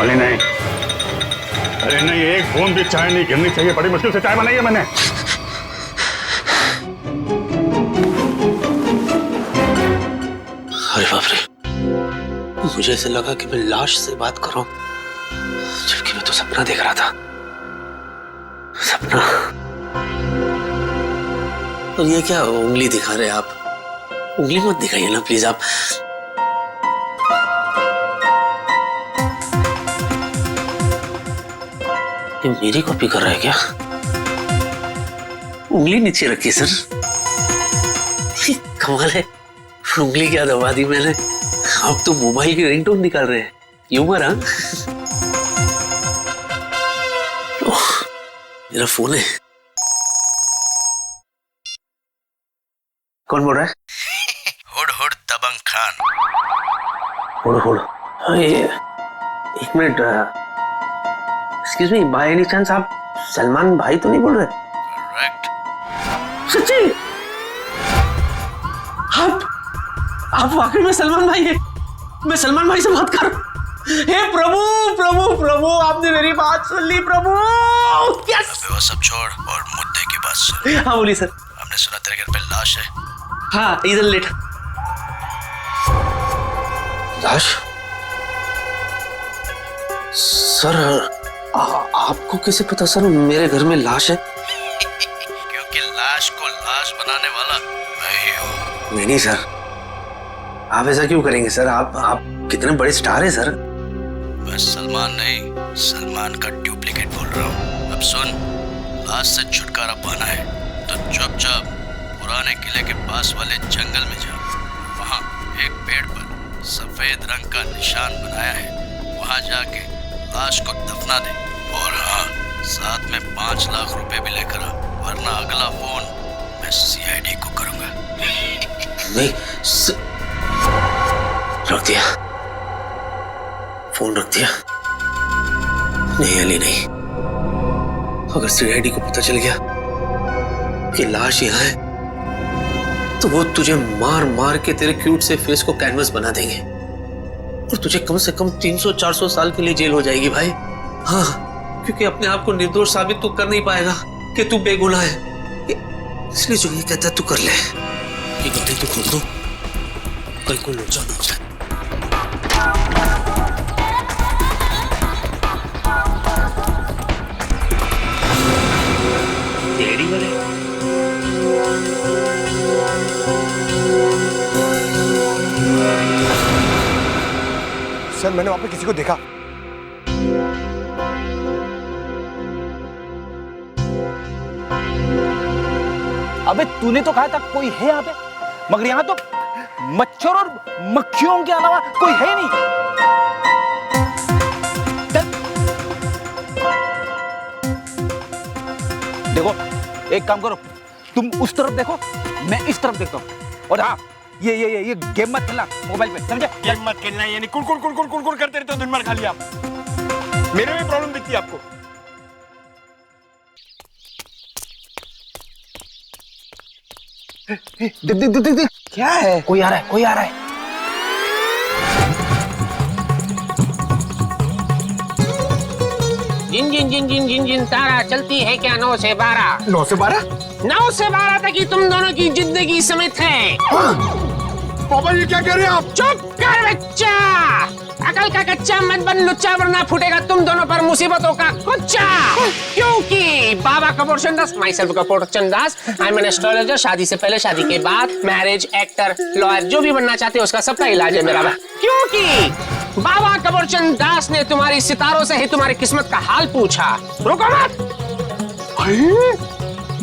खाली नहीं। अरे नहीं, एक बूंद भी चाय नहीं गिरनी चाहिए। बड़ी मुश्किल से चाय बनाई है मैंने। अरे बाप रे, मुझे ऐसे लगा कि मैं लाश से बात कर रहा हूं, जबकि मैं तो सपना देख रहा था। सपना। और ये क्या उंगली दिखा रहे आप? उंगली मत दिखाइए ना प्लीज आप। ये मेरी कॉपी कर रहा है क्या? उंगली नीचे रखी सर। कमाल है, उंगली क्या दबा दी मैंने। आप तो मोबाइल की रिंगटोन निकाल रहे हैं। ह्यूमर हाँ? मेरा फोन है। कौन बोल रहा है? हुड हुड दबंग खान। हुड हुड। एक minute, excuse me, by any chance आप सलमान भाई तो नहीं बोल रहे? करेक्ट। सच्ची? आप वाकई में सलमान भाई हैं? मैं सलमान भाई से बात कर रहा हूं। हे प्रभु प्रभु प्रभु, आपने मेरी बात सुन ली प्रभु। यस। वो सब छोड़ और मुद्दे की बात सुन। हाँ बोलिए सर। हमने सुना तेरे घर पे लाश है। हाँ इधर लेट। लाश? सर आपको कैसे पता सर मेरे घर में लाश है? क्योंकि लाश को लाश बनाने वाला मैं ही हूँ। नहीं सर, आप ऐसा क्यों करेंगे सर? आप कितने बड़े स्टार हैं सर। मैं सलमान नहीं, सलमान का डुप्लीकेट बोल रहा हूँ। अब सुन, लाश से छुटकारा पाना है तो चुपचाप पुराने किले के पास वाले जंगल में जा। वहाँ एक पेड़ पर सफेद रंग का निशान बनाया है, वहाँ जाके लाश को दफना दे। और हाँ, साथ में 5 लाख रुपए भी लेकर आ, वरना अगला फोन मैं CID को करूंगा। नहीं रख दिया, फोन रख दिया। नहीं अली नहीं, अगर CID को पता चल गया कि लाश यहाँ है तो वो तुझे मार मार के तेरे क्यूट से फेस को कैनवस बना देंगे और तुझे कम से कम 300-400 साल के लिए जेल हो जाएगी भाई। हाँ, क्योंकि अपने आप को निर्दोष साबित तो कर नहीं पाएगा कि तू बेगुनाह है, इसलिए जो ये कहता है तू कर ले। ये गड्ढे तो खोल दो, कल को लोचा ना हो जाए। सर मैंने वहां पे किसी को देखा। अबे तूने तो कहा था कोई है यहाँ पे, मगर यहाँ तो मच्छर और मक्खियों के अलावा कोई है नहीं। देखो एक काम करो, तुम उस तरफ देखो, मैं इस तरफ देखता हूँ। और हाँ, ये गेम मत खेलना मोबाइल पे, समझे? गेम मत खेलना, यानी कुड़ करते रहते हो दिन भर खाली आप। मेरे में प्रॉब्लम दिखती है आपको। देख क्या है? कोई आ रहा है। जिन जिन जिन जिन जिन जिन तारा चलती है क्या 9 से 12? 9 से 12? 9 से 12 तक ही तुम दोनों की जिंदगी समेत है। पापा ये क्या कह रहे हैं आप? चुप कर बच्चा, अकल का कच्चा मत बन लुच्चा, वरना फूटेगा तुम दोनों पर मुसीबतों का कुच्चा। क्योंकि Baba Kapoor Chandas, myself Kapoor Chandas, I am an astrologer. शादी से पहले, शादी के बाद, मैरिज, एक्टर, लॉयर, जो भी बनना चाहते हो उसका सबका इलाज है मेरा। क्योंकि बाबा कपूर चंदास ने तुम्हारी सितारों से ही तुम्हारी किस्मत का हाल पूछा। रुको मत।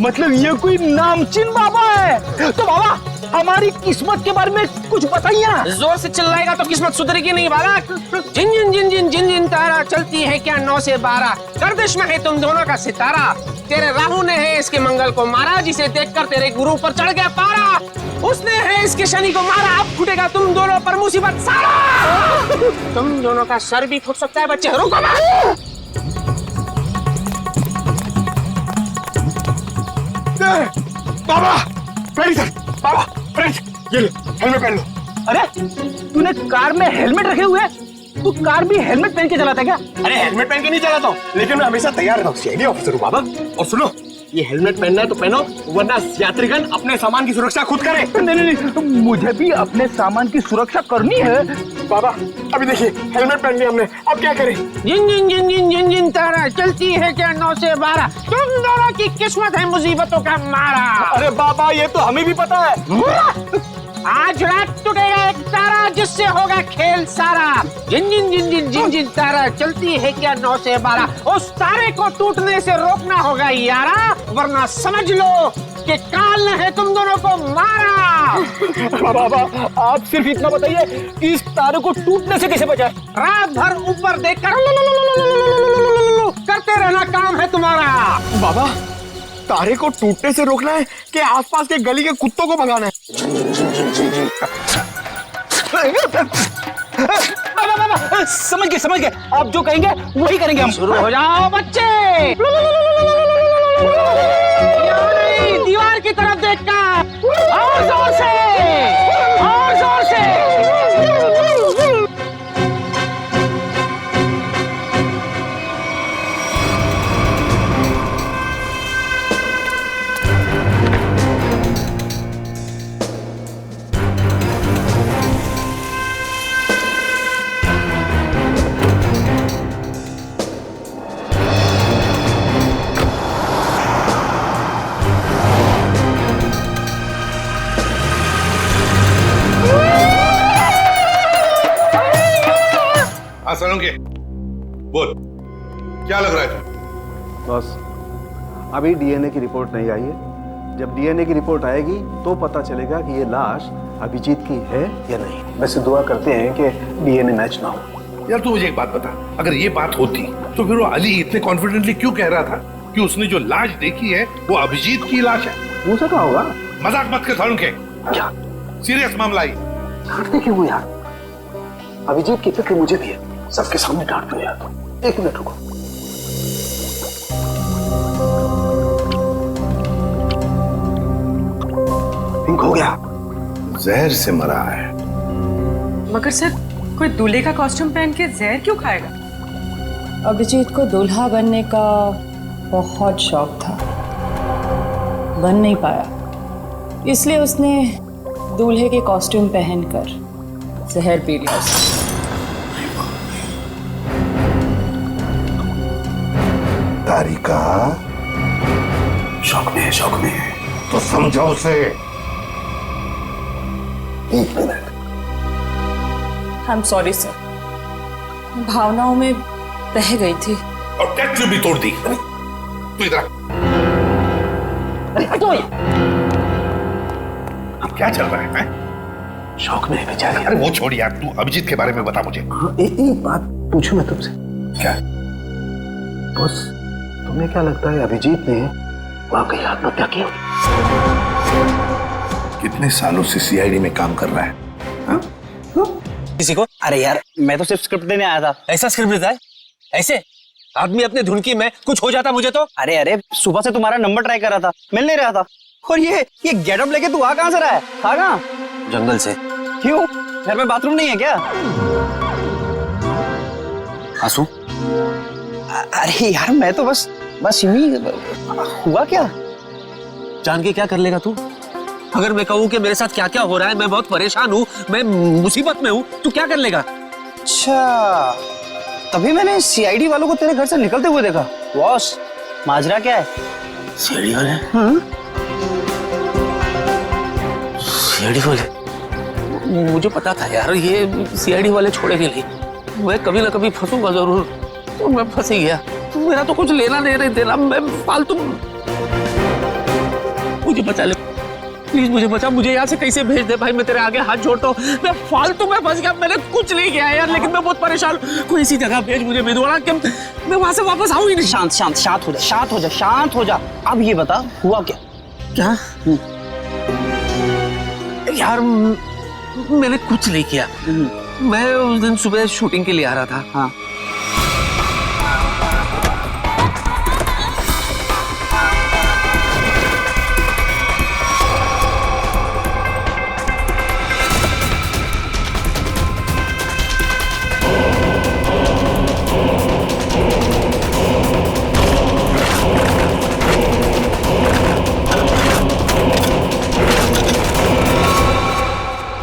मतलब ये कोई नामचीन बाबा है? तो बाबा हमारी किस्मत के बारे में कुछ बताइए ना। जोर से चिल्लाएगा तो किस्मत सुधरेगी नहीं बालक। जिन जिन जिन जिन जिन जिन तारा चलती है क्या 9 से 12, गर्दिश में है तुम दोनों का सितारा। तेरे राहु ने है इसके मंगल को मारा, जिसे देखकर तेरे गुरु पर चढ़ गया पारा। उसने है इसके शनि को मारा, अब फूटेगा तुम दोनों पर मुसीबत सारा। तुम दोनों का सर भी फूट सकता है बच्चे। रुको मत। बाबा बाबा ये लो, हेलमेट पहन लो। अरे तूने कार में हेलमेट रखे हुए? तू कार भी हेलमेट पहन के चलाता है क्या? अरे हेलमेट पहन के नहीं चलाता हूँ, लेकिन मैं हमेशा तैयार रहता हूँ सीआईडी ऑफिसर हूँ बाबा। और सुनो, ये हेलमेट पहनना है तो पहनो, वरना यात्रीगण अपने सामान की सुरक्षा खुद करे। नहीं नहीं नहीं, मुझे भी अपने सामान की सुरक्षा करनी है। बाबा अभी देखिए हेलमेट पहन लिया हमने, अब क्या करें? जिन जिन जिन जिन जिन जिन तारा चलती है क्या 9 से 12, तुम दोनों की किस्मत है मुसीबतों का मारा। अरे बाबा ये तो हमें भी पता है। आज रात टूटेगा एक तारा जिससे होगा खेल सारा। जिन जिन जिन जिन जिन जिन तारा चलती है क्या 9 से 12, उस तारे को टूटने से रोकना होगा यारा, वरना समझ लो कि काल ने है तुम दोनों को मारा। बाबा आप सिर्फ इतना बताइए कि इस तारे को टूटने से कैसे बचाए? रात भर ऊपर देखकर करते रहना काम है तुम्हारा। बाबा तारे को टूटने से रोकना है कि आसपास के गली के कुत्तों को भगाना है? समझ गए, आप जो कहेंगे वही करेंगे हम। शुरू हो जाओ बच्चे। दीवार की तरफ देखकर और जोर से, और जोर से। सोलंकी बोल, क्या लग रहा है? बस अभी डीएनए की रिपोर्ट नहीं आई है। जब डीएनए की रिपोर्ट आएगी तो पता चलेगा कि ये लाश अभिजीत की है या नहीं। वैसे दुआ करते हैं कि डीएनए मैच ना हो। यार तू मुझे एक बात बता, अगर ये बात होती तो फिर वो अली इतने कॉन्फिडेंटली क्यों कह रहा था कि उसने जो लाश देखी है वो अभिजीत की लाश है? हो सका होगा। मजाक मत कर सोलंकी, क्या सीरियस मामला है। डांटते क्यों हो यार? अभिजीत की फिक्र मुझे भी है, सबके सामने डांट दो यार। एक मिनट रुको। पिंक हो गया, जहर से मरा है। मगर सर कोई दूल्हे का कॉस्ट्यूम पहन के जहर क्यों खाएगा? अभिजीत को दूल्हा बनने का बहुत शौक था, बन नहीं पाया, इसलिए उसने दूल्हे के कॉस्ट्यूम पहनकर जहर पी लिया उसने। तारिका शौक में है, शौक में है। तो समझो उसे। एक minute. I am sorry sir, भावनाओं में बह गई थी। और टेस्ट भी तोड़ दी। तू इधर क्या चल रहा है? शौक में है बेचारी। अरे वो छोड़ यार, तू अभिजीत के बारे में बता मुझे। हाँ, एक बात पूछूं मैं तुमसे? क्या? बॉस, तुम्हें क्या लगता है अभिजीत ने वाकई आत्महत्या की? कितने सालों से सीआईडी में काम कर रहा है? हा? किसी को? अरे यार मैं तो सिर्फ स्क्रिप्ट देने आया था। ऐसा स्क्रिप्ट देता है? ऐसे आदमी अपने धुन की में कुछ हो जाता मुझे तो। अरे सुबह से तुम्हारा नंबर ट्राई कर रहा था, मिल नहीं रहा था। और ये गेटअप लेके तू आ कहां से रहा है? था कहां? जंगल से। क्यों? घर में बाथरूम नहीं है क्या? आंसू? अरे यार मैं तो बस यूं ही। हुआ क्या? जान के क्या कर लेगा तू? अगर मैं कहूँ कि मेरे साथ क्या क्या हो रहा है, मैं बहुत परेशान हूँ, मैं मुसीबत में हूँ, तू क्या कर लेगा? अच्छा, तभी मैंने सीआईडी वालों को तेरे घर से निकलते हुए देखा। बॉस, माजरा क्या है? सीआईडी वाले? सीआईडी वाले? मुझे पता था यार, ये सीआईडी वाले छोड़ेंगे नहीं। मैं कभी ना कभी फंसूंगा जरूर। तो मैं फंस ही गया। मेरा तो कुछ लेना नहीं देना, मैं फालतू। मुझे बचा ले प्लीज, मुझे बचा। मुझे यहाँ से कैसे भेज दे भाई, मैं तेरे आगे हाथ जोड़ता हूँ। मैं फालतू में फंस गया, मैंने कुछ नहीं किया यार, लेकिन मैं बहुत परेशान हूँ। कोई ऐसी जगह भेज मुझे भिदवाड़ा कि मैं वहां से वापस आऊँ ही नहीं। शांत हो जा। अब ये बता हुआ क्या? क्या? यार मैंने कुछ नहीं किया। मैं उस दिन सुबह शूटिंग के लिए आ रहा था। हाँ।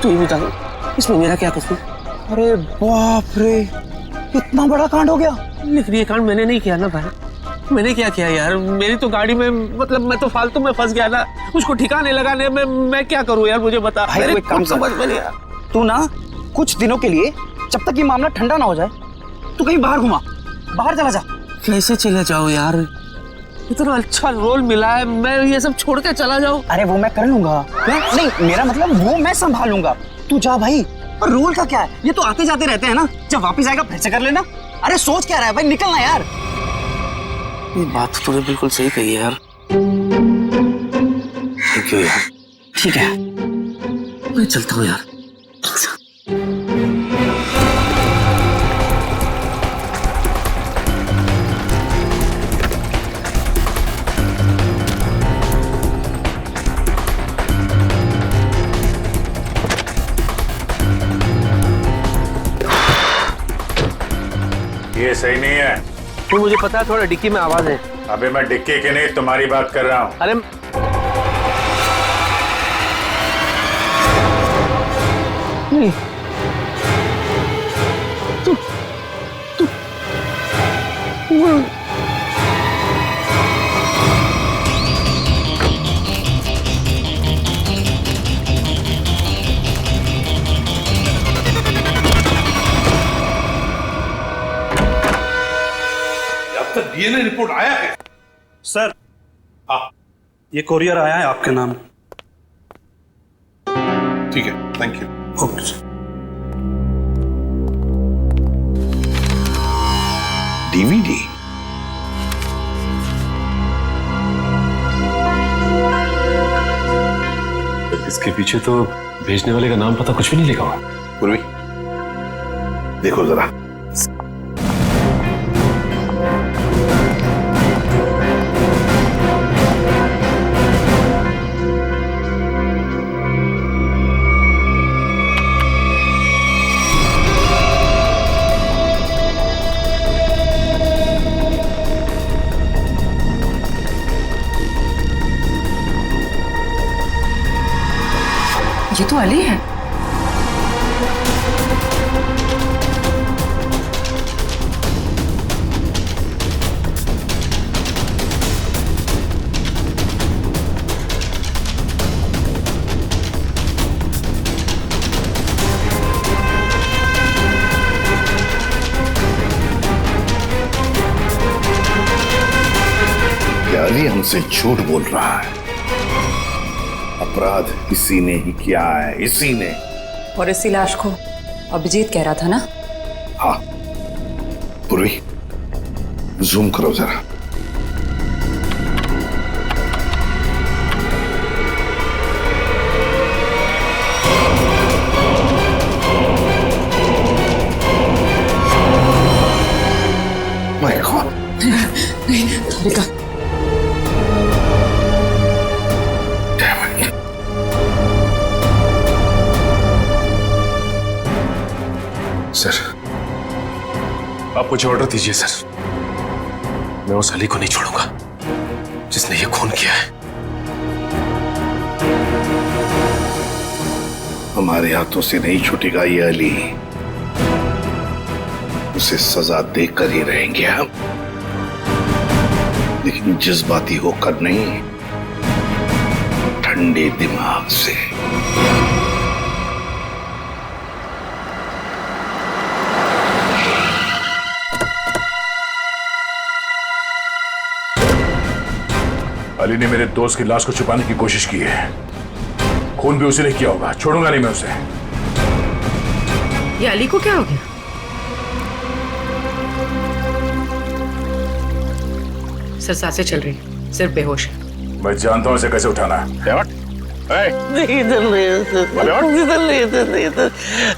तू ही बता, इसमें मेरा क्या कसूर? अरे बाप रे, इतना बड़ा कांड हो गया। लेकिन ये कांड मैंने नहीं किया ना भाई, मैंने क्या किया यार? मेरी तो गाड़ी में, मतलब मैं तो फालतू में फंस गया ना, उसको ठिकाने लगाने में मैं क्या करूं यार, मुझे बता। भाई कोई काम समझ में नहीं आया। तू ना कुछ दिनों के लिए, जब तक ये मामला ठंडा ना हो जाए, तू कहीं बाहर घुमा, बाहर चला जा। कैसे चले जाओ यार? इतना अच्छा रोल मिला है, मैं ये सब छोड़ के चला जाऊं? अरे वो मैं कर लूंगा। नहीं, मेरा मतलब वो मैं संभालूंगा, तू जा भाई। और रोल का क्या है, ये तो आते जाते रहते हैं ना, जब वापस आएगा फिर से कर लेना। अरे सोच क्या रहा है भाई, निकलना यार। ये बात तो तूने बिल्कुल सही कही है यार। थैंक यू यार। ठीक है, मैं चलता हूँ यार। ये सही नहीं है। तो मुझे पता है, थोड़ा डिक्की में आवाज है। अबे मैं डिक्की की नहीं, तुम्हारी बात कर रहा हूँ। अरे नहीं, तू अब तक डीएनए रिपोर्ट आया है? सर, ये कोरियर आया है आपके नाम। ठीक है, thank you. Okay sir. DVD? इसके पीछे तो भेजने वाले का नाम पता कुछ भी नहीं लिखा हुआ। पूर्वी, देखो जरा। ये तो अली है। क्या अली हमसे झूठ बोल रहा है? अपराध इसी ने ही किया है, इसी ने। और इसी लाश को अभिजीत कह रहा था ना? हाँ पूर्वी, जूम करो जरा। माय गॉड, तारिका, सर, आप मुझे ऑर्डर दीजिए सर। मैं उस अली को नहीं छोड़ूंगा जिसने ये खून किया है। हमारे हाथों से नहीं छूटेगा ये अली, उसे सजा देकर ही रहेंगे हम, लेकिन जज्बाती होकर नहीं, ठंडे दिमाग से। अली ने मेरे दोस्त की लाश को छुपाने की कोशिश की है। खून भी उसी ने किया होगा, छोड़ूंगा नहीं मैं उसे। ये अली को क्या हो गया? सर सांसें चल रही, सिर्फ बेहोश है। मैं जानता हूं इसे कैसे उठाना है। नहीं, इधर नहीं,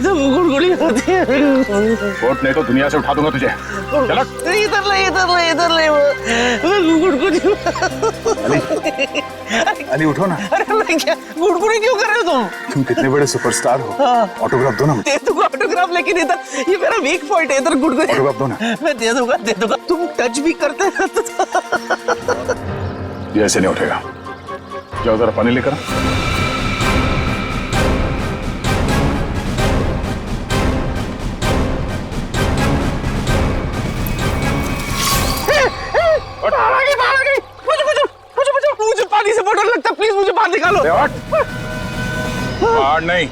जब गुड़गुड़ी होती है। कोर्ट नहीं तो दुनिया से उठा दूंगा तुझे। इधर नहीं, वो गुड़गुड़ी। अली उठो ना। अरे मैं क्या, गुड़गुड़ी क्यों कर रहे हो तुम? तुम कितने बड़े सुपरस्टार हो, ऑटोग्राफ दो ना। दे दूंगा ऑटोग्राफ, लेकिन इधर ये मेरा वीक पॉइंट है, इधर गुड़गुड़ी। ऑटोग्राफ दो ना। मैं दे दूंगा। तुम टच भी करते हो तो। ये ऐसे नहीं उठेगा। जाओ जरा पानी लेकर। बाहर नहीं,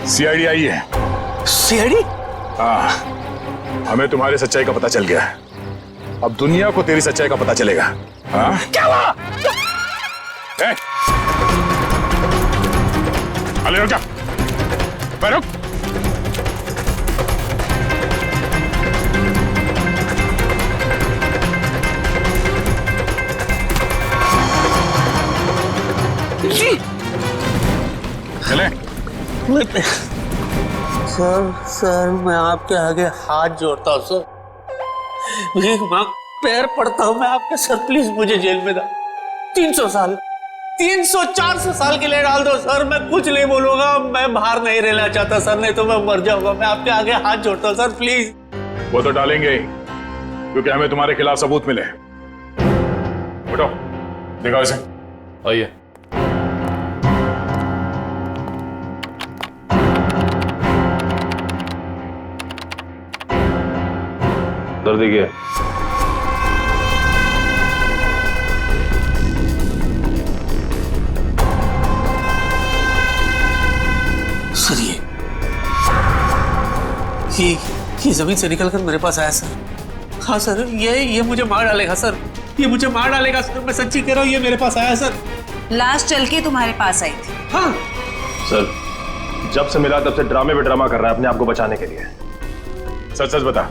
सीआईडी आई है। सीआईडी? हाँ, हमें तुम्हारी सच्चाई का पता चल गया है। अब दुनिया को तेरी सच्चाई का पता चलेगा। हाँ? क्या हुआ? अरे रुक जा, मैं रुक। चले। सर मैं आपके आगे हाथ जोड़ता हूँ सर, भीख मांग पैर पड़ता हूँ मैं आपके सर, प्लीज मुझे जेल में डाल। 300 साल 300-400 साल के लिए डाल दो सर, मैं कुछ नहीं बोलूंगा, मैं बाहर नहीं रहना चाहता सर, नहीं तो मैं मर जाऊंगा। मैं आपके आगे हाथ जोड़ता हूँ सर, प्लीज। वो तो डालेंगे ही, क्योंकि हमें तुम्हारे खिलाफ सबूत मिले। उठो, दिखाओ इसे। आइए। दर्द क्या है? सर ये जमीन से निकलकर मेरे पास आया सर। हाँ सर, ये मुझे मार डालेगा सर, ये मुझे मार डालेगा सर, मैं सच्ची कह रहा हूँ, ये मेरे पास आया सर। लाश चल के तुम्हारे पास आई थी? हाँ सर, जब से मिला तब से ड्रामे पे ड्रामा कर रहा है अपने आप को बचाने के लिए। सच सच बता,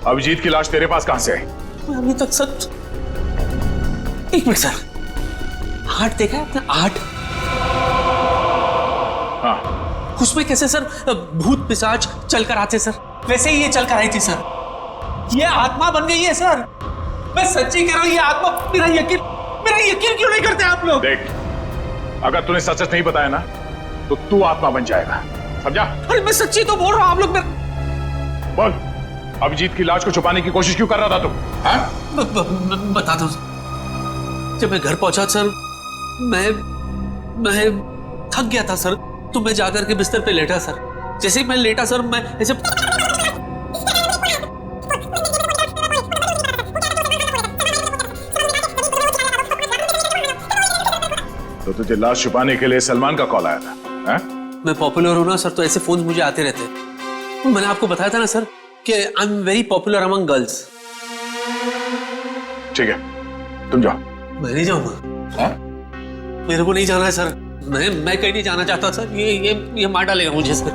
अभिजीत की लाश तेरे पास कहां से आई? मैं अभी तक सच। एक मिनट सर, 8 देखा है आपने? 8? हाँ। उसमें कैसे सर भूत पिशाच चलकर आते सर, वैसे ही ये चलकर आई थी सर। ये आत्मा बन गई है सर, मैं सच्ची कह रहा हूँ, ये आत्मा। मेरा यकीन क्यों नहीं करते आप लोग? देख, अगर तूने सच सच नहीं बताया ना तो तू आत्मा बन जाएगा, समझा? अरे मैं सच्ची तो बोल रहा हूँ, आप लोग बोल, अभिजीत की लाश को छुपाने की कोशिश क्यों कर रहा था तू? बता दो। जब मैं घर पहुंचा सर, मैं थक गया था सर, तो मैं जाकर के बिस्तर पे लेटा सर। जैसे ही मैं लेटा सर, मैं ऐसे तो तुझे लाश छुपाने के लिए सलमान का कॉल आया था? है? मैं पॉपुलर हूं ना सर, तो ऐसे फोन मुझे आते रहते हैं। मैंने आपको बताया था ना सर कि I am very popular among girls. ठीक है, तुम जाओ। मैं नहीं जाऊंगा, मेरे को नहीं जाना है सर, मैं कहीं नहीं जाना चाहता सर। ये मार डालेगा मुझे सर।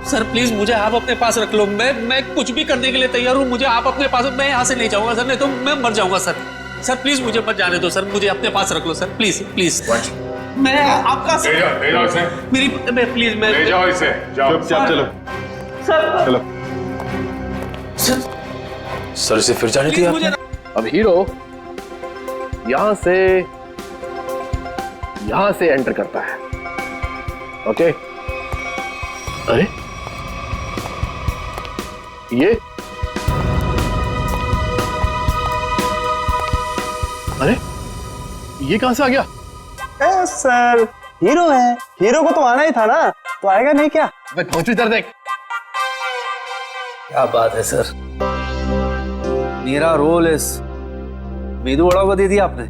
सर प्लीज मुझे आप अपने पास रख लो, मैं कुछ भी करने के लिए तैयार हूँ, मुझे आप अपने पास। मैं यहाँ से नहीं जाऊंगा सर, नहीं तो मैं मर जाऊंगा सर। सर प्लीज मुझे मत जाने दो सर, मुझे अपने पास रख लो सर, प्लीज प्लीज। मैं आपका ले जाओ इसे। मेरी प्लीज, मैं ले जाओ इसे, जाओ। चलो सर, चलो। सर इसे फिर जाने दिया आपने? अब हीरो यहां से एंटर करता है, ओके? अरे ये कहां से आ गया? सर हीरो है, हीरो को तो आना ही था ना, तो आएगा नहीं क्या? मैं पहुंचू इधर देख। क्या बात है सर, मेरा रोल इस मेदू वड़ा को दे दिया आपने।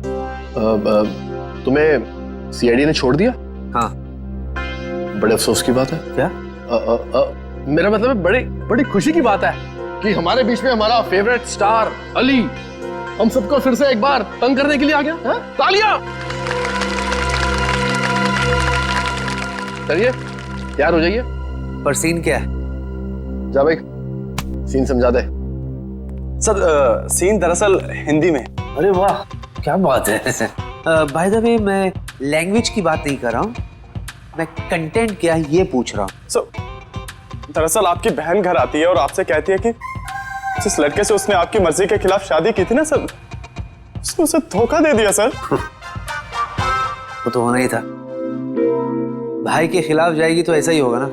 तुम्हें सीआईडी ने छोड़ दिया? हाँ। बड़े अफसोस की बात है। क्या? मेरा मतलब है बड़ी खुशी की बात है कि हमारे बीच में हमारा फेवरेट स्टार अली हम सबको फिर से एक बार तंग करने के लिए आ गया। तालियां! चलिए तैयार हो जाइए। पर सीन क्या है? जा भाई, सीन समझा दे। सर सीन दरअसल हिंदी में। अरे वाह, क्या बात है। बाय द वे, मैं लैंग्वेज की बात नहीं कर रहा हूँ, मैं कंटेंट क्या है ये पूछ रहा हूँ। सर दरअसल आपकी बहन घर आती है और आपसे कहती है कि जिस लड़के से उसने आपकी मर्जी के खिलाफ शादी की थी ना सर, उसने उसे धोखा दे दिया सर। वो तो होना ही था, भाई के खिलाफ जाएगी तो ऐसा ही होगा ना।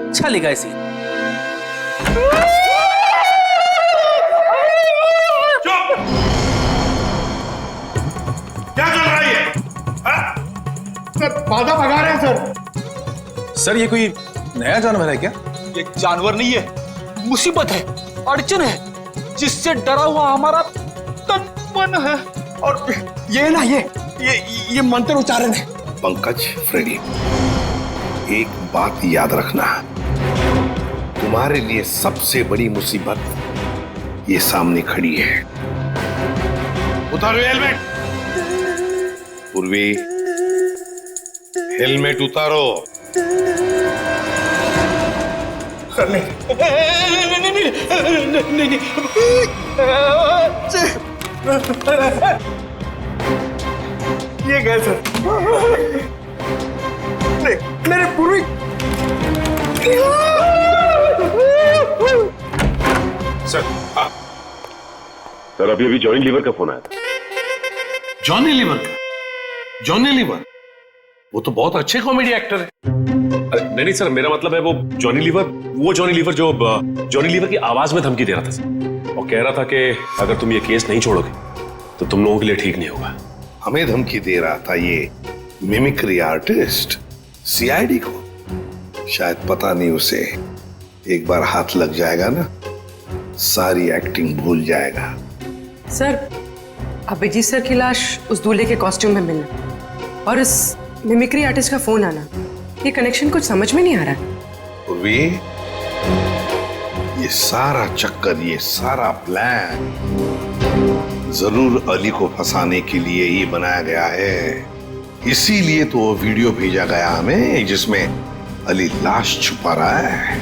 अच्छा लिखा है सीन। क्या चल रहा है ये? सर बाधा भगा रहे हैं सर ये कोई नया जानवर है क्या? ये जानवर नहीं है, मुसीबत है, अड़चन है, जिससे डरा हुआ हमारा तन मन है। और ये ना ये मंत्र उच्चारण है, पंकज, फ्रेडी, एक बात याद रखना, तुम्हारे लिए सबसे बड़ी मुसीबत ये सामने खड़ी है। उतारो हेलमेट। पूर्वी, हेलमेट उतारो। नहीं। ये गए सर। नहीं, मेरे पूर्वी। सर अभी जॉनी लीवर का फोन आया था। जॉनी लीवर का? जॉनी लीवर वो तो बहुत अच्छे कॉमेडी एक्टर है। नहीं सर, मेरा मतलब है वो जॉनी लीवर जो जॉनी लीवर की आवाज में धमकी दे रहा था सर, और कह रहा था कि अगर तुम ये केस नहीं छोड़ोगे तो तुम लोगों के लिए ठीक नहीं होगा। हमें धमकी दे रहा था ये मिमिक्री आर्टिस्ट सीआईडी को। शायद पता नहीं, उसे एक बार हाथ लग जाएगा ना, सारी एक्टिंग भूल जाएगा। सर, अभिजीत सर की लाश उस दूल्हे के कॉस्ट्यूम में मिलना और इस मिमिक्री आर्टिस्ट का फोन आना, ये कनेक्शन कुछ समझ में नहीं आ रहा। पूर्वी, ये सारा चक्कर, ये सारा प्लान जरूर अली को फंसाने के लिए ही बनाया गया है। इसीलिए तो वो वीडियो भेजा गया हमें जिसमें अली लाश छुपा रहा है।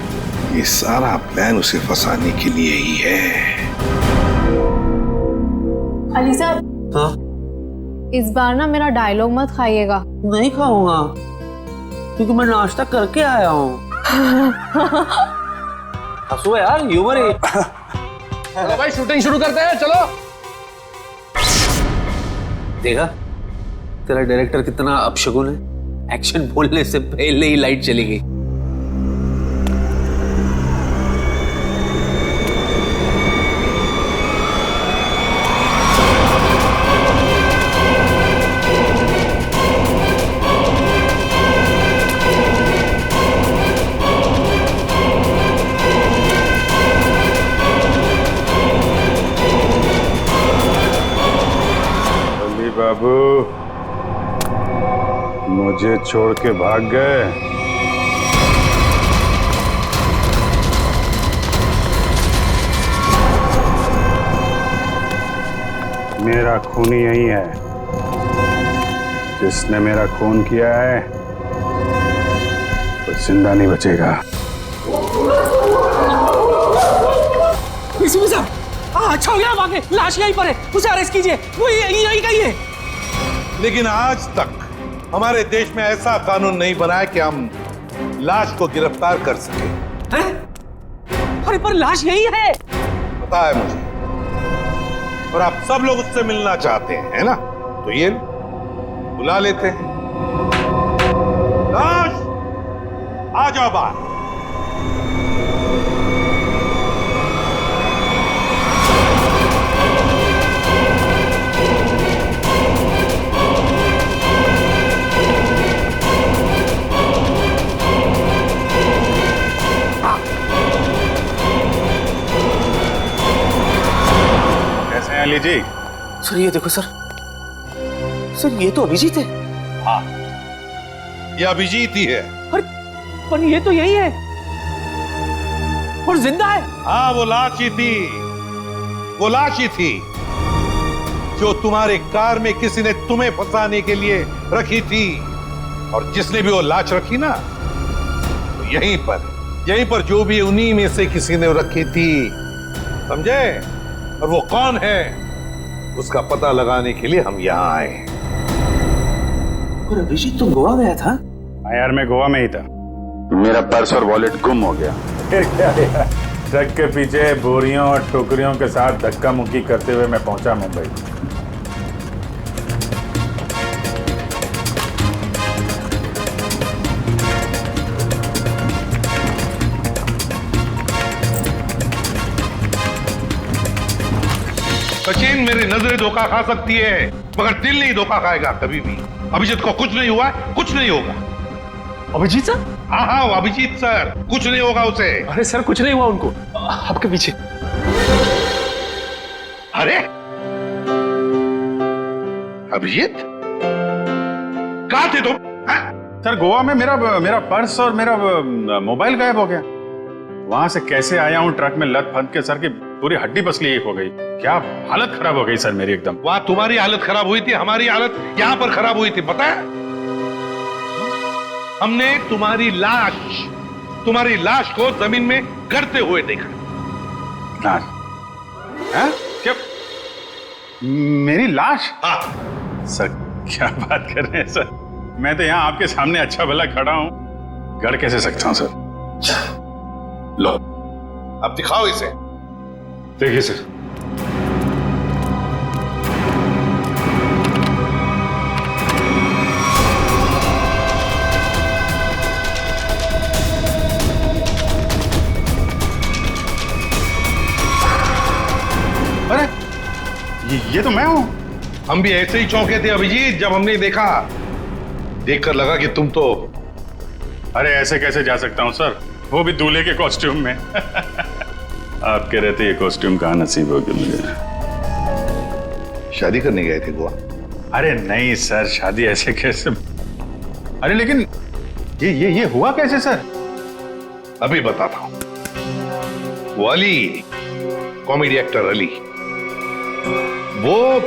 ये सारा प्लान उसे फंसाने के लिए ही है। अली साहब, हाँ? इस बार ना मेरा डायलॉग मत खाइएगा। नहीं खाऊंगा, क्योंकि मैं नाश्ता करके आया हूँ। हंसो यार, ह्यूमर है। चलो भाई, शूटिंग शुरू करते हैं, चलो। देखा तेरा डायरेक्टर कितना अपशगुन है, एक्शन बोलने से पहले ही लाइट चली गई। बाबू, मुझे छोड़ के भाग गए। मेरा खून यही है, जिसने मेरा खून किया है वो जिंदा नहीं बचेगा। अच्छा हो गया, वहां के लाश यहीं पर है, उसे अरेस्ट कीजिए, वो यहीं कहीं है। लेकिन आज तक हमारे देश में ऐसा कानून नहीं बना है कि हम लाश को गिरफ्तार कर सके। अरे पर लाश यही है। पता है मुझे, और आप सब लोग उससे मिलना चाहते हैं, है ना? तो ये बुला लेते हैं। लाश, आ जाओ बाहर। अली जी, सर ये देखो सर, ये तो अभिजीत है। हाँ, ये अभिजीत ही है। अरे पर ये तो यही है और जिंदा है। हाँ, वो लाश ही थी, वो लाश ही थी जो तुम्हारे कार में किसी ने तुम्हें फंसाने के लिए रखी थी। और जिसने भी वो लाश रखी ना, तो यहीं पर जो भी उन्हीं में से किसी ने रखी थी, समझे? और वो कौन है, उसका पता लगाने के लिए हम यहाँ आए। और अभिजीत तो गोवा गया था। हाँ यार, मैं गोवा में ही था। मेरा पर्स और वॉलेट गुम हो गया। फिर क्या यार, ट्रक के पीछे बोरियों और टोकरियों के साथ धक्का मुक्की करते हुए मैं पहुंचा मुंबई। सचिन, मेरी नजरें धोखा खा सकती है, मगर दिल नहीं धोखा खाएगा कभी भी। अभिजीत को कुछ नहीं हुआ, कुछ नहीं होगा। अभिजीत सर? हाँ, वो अभिजीत सर, कुछ नहीं होगा उसे। अरे सर, कुछ नहीं हुआ उनको, आपके पीछे। अरे अभिजीत, कहाँ थे तुम? सर गोवा में मेरा पर्स और मेरा मोबाइल गायब हो गया। वहां से कैसे आया हूँ ट्रक में लद फंद के, सर की पूरी हड्डी पसली एक हो गई। क्या हालत खराब हो गई सर मेरी एकदम। वहां तुम्हारी हालत खराब हुई थी, हमारी हालत यहां पर खराब हुई थी, पता है? हमने तुम्हारी लाश को जमीन में गड़ते हुए देखा। लाश? क्या मेरी लाश? हाँ सर क्या बात कर रहे हैं सर, मैं तो यहाँ आपके सामने अच्छा भला खड़ा हूँ, गड़ कैसे सकता हूँ सर? लो अब दिखाओ इसे। देखिए सर, अरे ये तो मैं हूँ। हम भी ऐसे ही चौंके थे अभिजीत जब हमने देखा, देखकर लगा कि तुम तो। अरे ऐसे कैसे जा सकता हूँ सर, वो भी दूल्हे के कॉस्ट्यूम में। आपके रहते ये कॉस्ट्यूम कहाँ नसीब हो गया मुझे। शादी करने गए थे गोवा? अरे नहीं सर, शादी ऐसे कैसे। अरे लेकिन ये हुआ कैसे सर? अभी बताता हूं। वो अली, कॉमेडी एक्टर अली, वो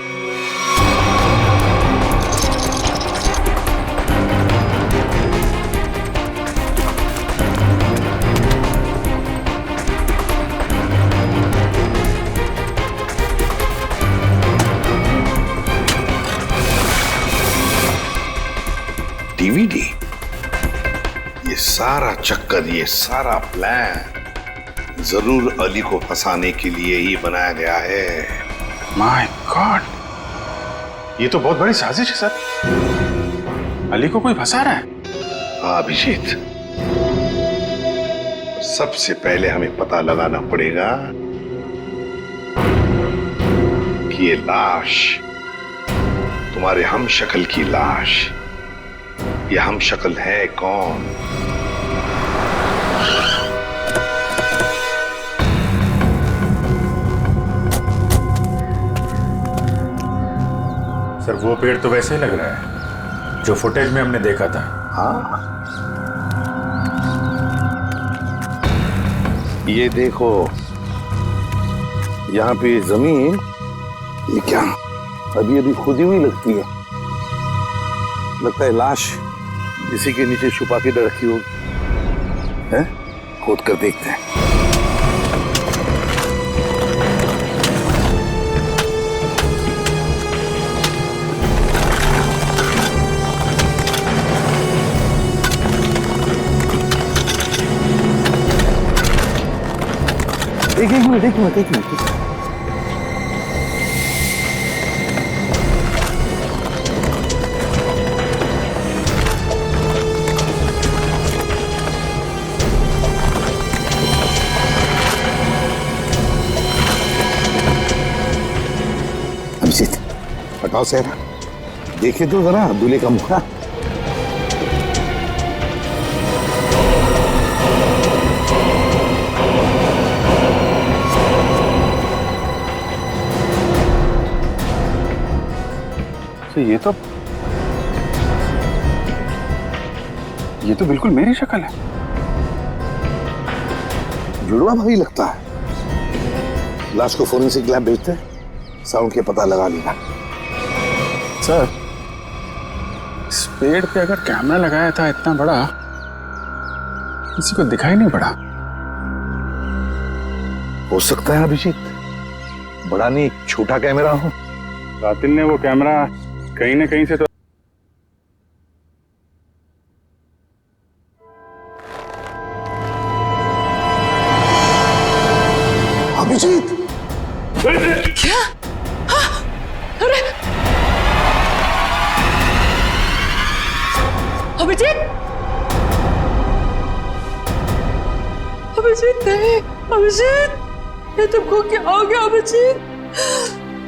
डीवीडी, ये सारा चक्कर, ये सारा प्लान जरूर अली को फंसाने के लिए ही बनाया गया है। माय गॉड, ये तो बहुत बड़ी साजिश है सर। अली को कोई फंसा रहा है? हाँ अभिजीत, सबसे पहले हमें पता लगाना पड़ेगा कि ये लाश तुम्हारे हम शक्ल की लाश, ये हम शक्ल है कौन? सर वो पेड़ तो वैसे ही लग रहा है जो फुटेज में हमने देखा था। हाँ ये देखो, यहाँ पे जमीन, ये क्या अभी अभी खुदी हुई लगती है। लगता है लाश इसी के नीचे छुपा के रखी होगी। हैं? खोद कर देखते हैं। एक मिनट अभिजीत, हटाओ सहरा, देखे तो जरा दूल्हे का मुखा। तो ये तो बिल्कुल मेरी शक्ल है। जुड़वा भाई लगता है। लाश को फोरेंसिक लैब भेजते हैं, साउंड के पता लगा लेगा। सर इस पेड़ पे अगर कैमरा लगाया था इतना बड़ा, किसी को दिखाई नहीं पड़ा। हो सकता है अभिजीत बड़ा नहीं छोटा कैमरा हो। कातिल ने वो कैमरा कहीं ना कहीं से तो। अभिजीत क्या? अरे अभिजीत, अभिजीत नहीं, अभिजीत ये तुमको क्या हो गया? अभिजीत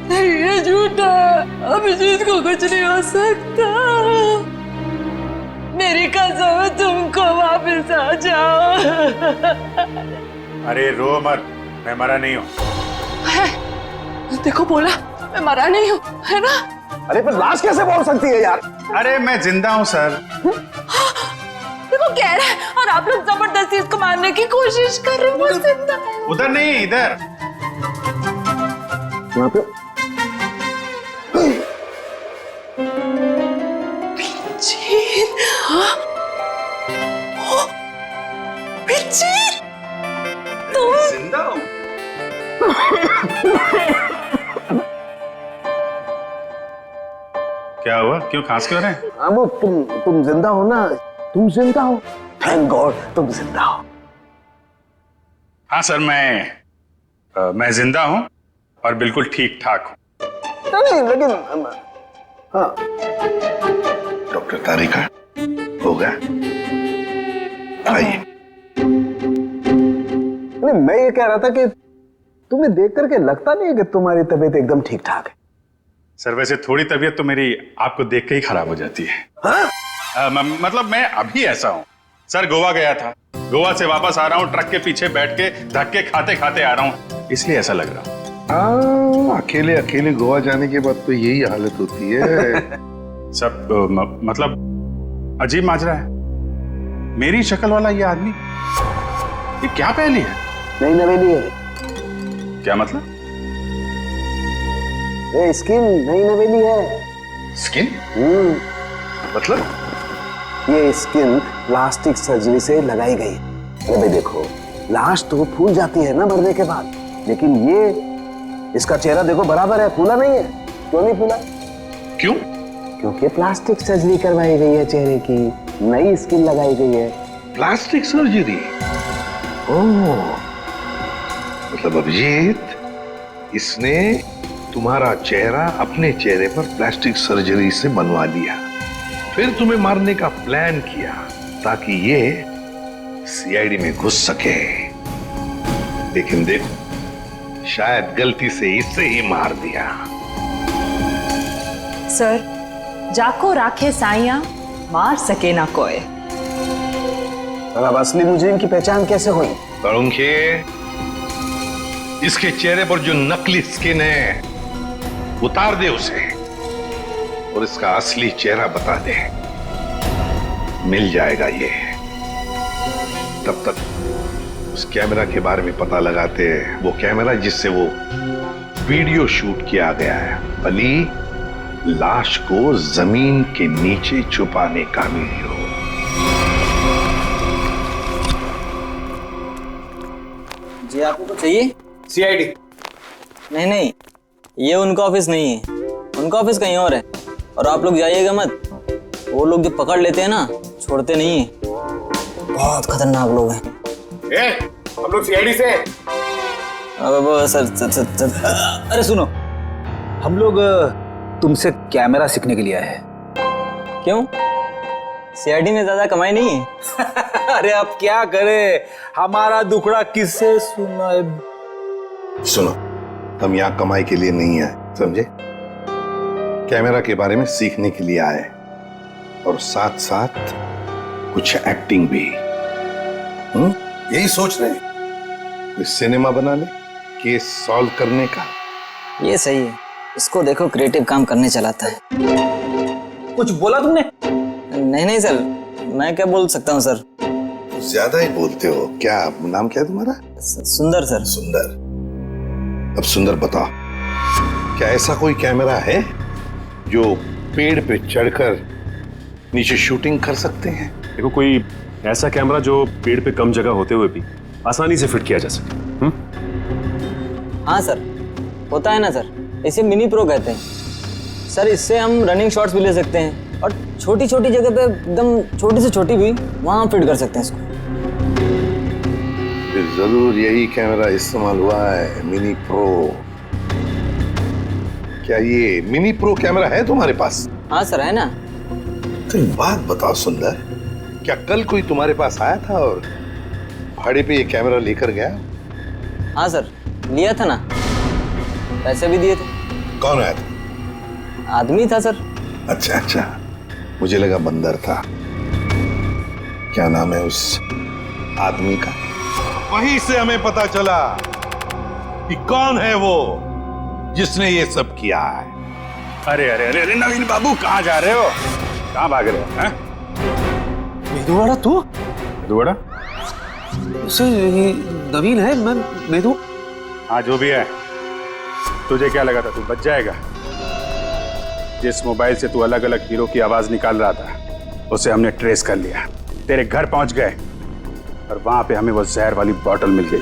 नहीं, ये झूठा है। अभिजीत को कुछ नहीं हो सकता। मेरी कसम है, तुमको वापस आ जाओ। अरे रो मत, मैं मरा नहीं हूँ। देखो बोला मैं मरा नहीं हूँ, है ना? अरे पर लाश कैसे बोल सकती है यार? अरे मैं जिंदा हूँ सर। कह रहा है और आप लोग जबरदस्ती इसको मारने की कोशिश कर रहे हो। वो जिंदा है। उधर नहीं, इधर। यहाँ पे पिंचीर, हाँ? पिंचीर, तुम जिंदा हो? क्या हुआ? क्यों खांस क्यों रहे हैं? हाँ, वो तुम जिंदा हो ना? तुम जिंदा हो? थैंक गॉड तुम जिंदा हो। हाँ सर, मैं जिंदा हूँ और बिल्कुल ठीक ठाक हूँ। नहीं लेकिन हाँ। डॉक्टर तारिका होगा, आइए। नहीं, मैं ये कह रहा था कि तुम्हें देख करके लगता नहीं है कि तुम्हारी तबीयत एकदम ठीक ठाक है। सर वैसे थोड़ी तबीयत तो मेरी आपको देख के ही खराब हो जाती है। हाँ? मतलब मैं अभी ऐसा हूँ सर, गोवा गया था, गोवा से वापस आ रहा हूँ, ट्रक के पीछे बैठ के धक्के खाते खाते आ रहा हूँ, इसलिए ऐसा लग रहा। अकेले अकेले गोवा जाने के बाद तो यही हालत होती है। सब मतलब अजीब माजरा है। मेरी शक्ल वाला ये आदमी, ये क्या पहली है? नहीं नवेली है। क्या मतलब? ये स्किन नई नवेली है। स्किन? मतलब? ये स्किन प्लास्टिक सर्जरी से लगाई गई। अरे भाई देखो, लाश तो फूल जाती है ना मरने के बाद, लेकिन ये इसका चेहरा देखो बराबर है, फूला नहीं है। क्यों नहीं फूला? क्यों? क्योंकि प्लास्टिक सर्जरी करवाई गई है चेहरे की, नई स्किन लगाई गई है। Plastic surgery? ओह, मतलब अभिजीत, इसने तुम्हारा चेहरा अपने चेहरे पर प्लास्टिक सर्जरी से बनवा लिया, फिर तुम्हें मारने का प्लान किया ताकि ये सीआईडी में घुस सके। लेकिन देखो, शायद गलती से इसे ही मार दिया। सर, जाको राखे साइया मार सके ना कोई। अब असली मुजरिम की पहचान कैसे हुई? तरुण, इसके चेहरे पर जो नकली स्किन है उतार दे उसे और इसका असली चेहरा बता दे, मिल जाएगा ये। तब तक उस कैमरा के बारे में पता लगाते, वो कैमरा जिससे वो वीडियो शूट किया गया है, अली लाश को जमीन के नीचे छुपाने का वीडियो। जी आपको कुछ चाहिए? सीआईडी? नहीं, ये उनका ऑफिस नहीं है, उनका ऑफिस कहीं और है। और आप लोग जाइएगा मत, वो लोग जो पकड़ लेते हैं ना, छोड़ते नहीं है। बहुत खतरनाक लोग हैं। हम लोग सीआईडी से हैं। सर, अरे सुनो, हम लोग तुमसे कैमरा सीखने के लिए आए हैं। क्यों? सीआईडी में ज्यादा कमाई नहीं है? अरे अब क्या करे, हमारा दुखड़ा किससे सुनाए? सुनो, हम यहाँ कमाई के लिए नहीं आए, समझे? कैमरा के बारे में सीखने के लिए आए और साथ साथ कुछ एक्टिंग भी। यही सोच रहे हैं कोई सिनेमा बना ले, केस सॉल्व करने का। ये सही है, इसको देखो क्रिएटिव काम करने चलाता है। कुछ बोला तुमने? नहीं सर, मैं क्या बोल सकता हूँ सर? ज्यादा ही बोलते हो। क्या नाम क्या है तुम्हारा? सुंदर सर। सुंदर। अब सुंदर बताओ, क्या ऐसा कोई कैमरा है जो पेड़ पे चढ़कर नीचे शूटिंग कर सकते हैं? देखो, कोई ऐसा कैमरा जो पेड़ पे कम जगह होते हुए भी आसानी से फिट किया जा सके। हाँ सर, होता है ना सर, इसे मिनी प्रो कहते हैं सर। इससे हम रनिंग शॉट्स भी ले सकते हैं और छोटी छोटी जगह पे, एकदम छोटी से छोटी भी, वहां फिट कर सकते हैं इसको। फिर जरूर यही कैमरा इस्तेमाल हुआ है, मिनी प्रो। क्या ये मिनी प्रो कैमरा है तुम्हारे पास? हाँ सर, है ना। तो एक बात बताओ सुंदर, क्या कल कोई तुम्हारे पास आया था और भाड़े पे ये कैमरा लेकर गया? हाँ सर, लिया था ना, पैसे भी दिए थे। कौन आया था? आदमी था सर। अच्छा, मुझे लगा बंदर था। क्या नाम है उस आदमी का? वहीं से हमें पता चला कि कौन है वो जिसने ये सब किया है। अरे नवीन बाबू, कहाँ जा रहे हो? कहाँ भाग रहे हो? मेदुवाड़ा तू? मेदुवाड़ा? सर ये नवीन है, मैं मेदु। हाँ जो भी है, तुझे क्या लगा था तू बच जाएगा? जिस मोबाइल से तू अलग अलग हीरो की आवाज निकाल रहा था उसे हमने ट्रेस कर लिया, तेरे घर पहुंच गए और वहां पे हमें वो जहर वाली बोतल मिल गई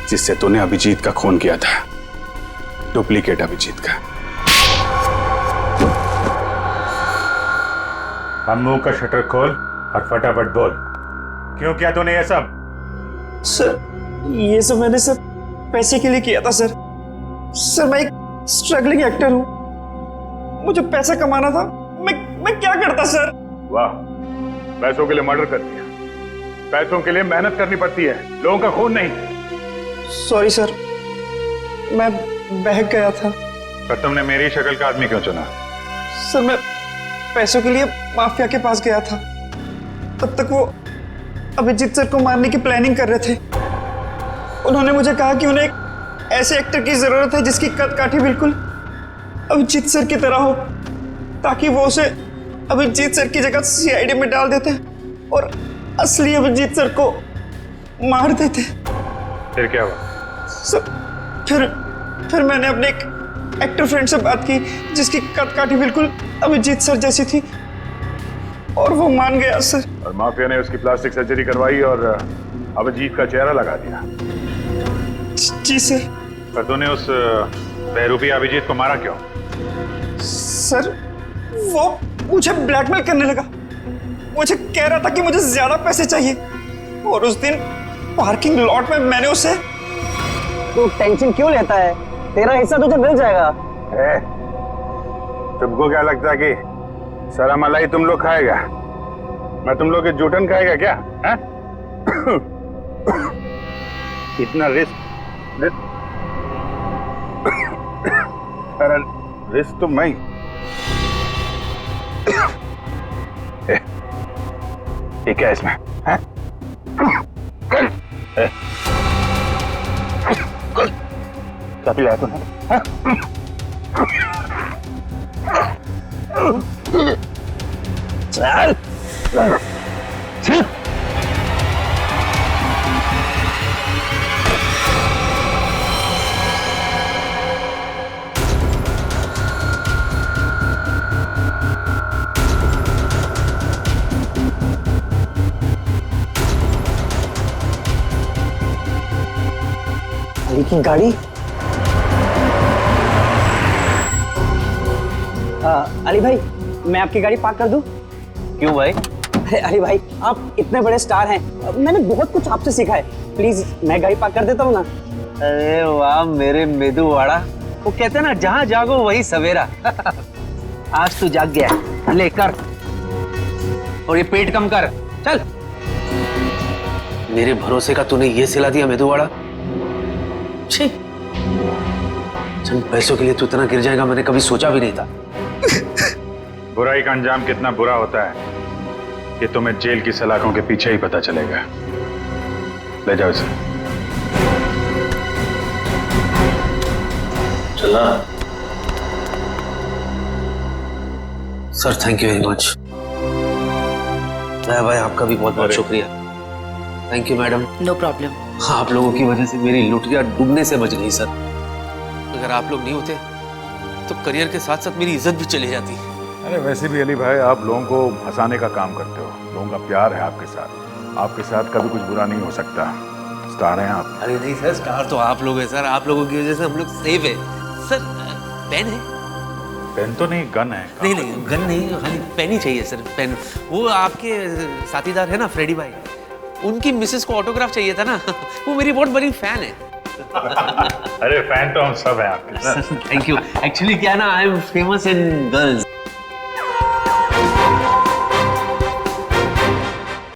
जिससे तूने अभिजीत का खून किया था, डुप्लीकेट अभिजीत का। हम मुंह का शटर खोल और फटाफट बोल, क्यों किया तूने ये सब? सर ये सब मैंने सर पैसे के लिए किया था सर। सर मैं एक स्ट्रगलिंग एक्टर हूँ, मुझे पैसा कमाना था, मैं क्या करता सर? वाह, पैसों के लिए मर्डर कर दिया। पैसों के लिए मेहनत करनी पड़ती है, लोगों का खून नहीं। सॉरी सर, मैं बहक गया था। पर तुमने मेरी शक्ल का आदमी क्यों चुना? सर मैं पैसों के लिए माफिया के पास गया था, तब तक वो अभिजीत सर को मारने की प्लानिंग कर रहे थे। उन्होंने मुझे कहा कि उन्हें एक ऐसे एक्टर की जरूरत है जिसकी कद काठी बिल्कुल अभिजीत सर की तरह हो, ताकि वो उसे अभिजीत सर की जगह सीआईडी में डाल देते और असली अभिजीत सर को मार देते। फिर क्या हुआ? सर फिर मैंने अपने एक एक्टर फ्रेंड से बात की जिसकी कद काठी बिल्कुल अभिजीत सर जैसी थी और वो मान गया सर। और माफिया ने उसकी प्लास्टिक सर्जरी करवाई और अभिजीत का चेहरा लगा दिया। जी सर। पर तूने उस बहरूपी अभिजीत को मारा क्यों? सर वो मुझे ब्लैकमेल करने लगा, मुझे कह रहा था कि मुझे ज्यादा पैसे चाहिए और उस दिन पार्किंग लॉट में मैंने उसे। तू टेंशन क्यों लेता है, तेरा हिस्सा तुझे मिल जाएगा। तुमको क्या लगता है कि सारा मलाई तुम लोग खाएगा? मैं तुम लोग के जूठन खाएगा क्या? है? इतना रिस्क तो मैं। ये क्या इसमें है? क्या पिलाया तूने? चल अली की गाड़ी। अली भाई मैं आपकी गाड़ी पार्क कर दूं? क्यों भाई? अरे भाई आप इतने बड़े स्टार हैं, मैंने बहुत कुछ आपसे सीखा है, प्लीज मैं गाड़ी पार्क कर देता हूँ ना। अरे वाह मेरे मेदुवाड़ा, वो कहते हैं ना जहाँ जागो वही सवेरा। आज तू जाग गया, ले कर और ये पेट कम कर, चल। मेरे भरोसे का तूने ये सिला दिया मेदुवाड़ा? चंद पैसों के लिए तू इतना गिर जाएगा मैंने कभी सोचा भी नहीं था। बुराई का अंजाम कितना बुरा होता है ये तुम्हें जेल की सलाखों के पीछे ही पता चलेगा। ले जाओ इसे। चला sir, thank you very much. भाई आपका भी बहुत बहुत शुक्रिया। Thank you madam. No problem. आप लोगों की वजह से मेरी लुटिया डूबने से बच गई सर। अगर आप लोग नहीं होते तो करियर के साथ साथ मेरी इज्जत भी चली जाती। अरे वैसे भी अली भाई आप लोगों को हंसाने का काम करते हो, लोगों का प्यार है आपके साथ कभी कुछ बुरा नहीं हो सकता। स्टार हैं आप। अरे नहीं सर, स्टार तो आप लोग हैं सर, आप लोगों की वजह से हम लोग सेफ है सर। पेन है? पेन तो नहीं, गन है। नहीं गन नहीं, खाली पेन ही चाहिए सर, पेन। वो आपके साथीदार है ना फ्रेडी भाई, उनकी मिसेस को ऑटोग्राफ चाहिए था ना। वो मेरी बहुत बड़ी फैन है। अरे फैन तो हम सब हैं आपके। Thank you. एक्चुअली क्या ना, I am famous in girls.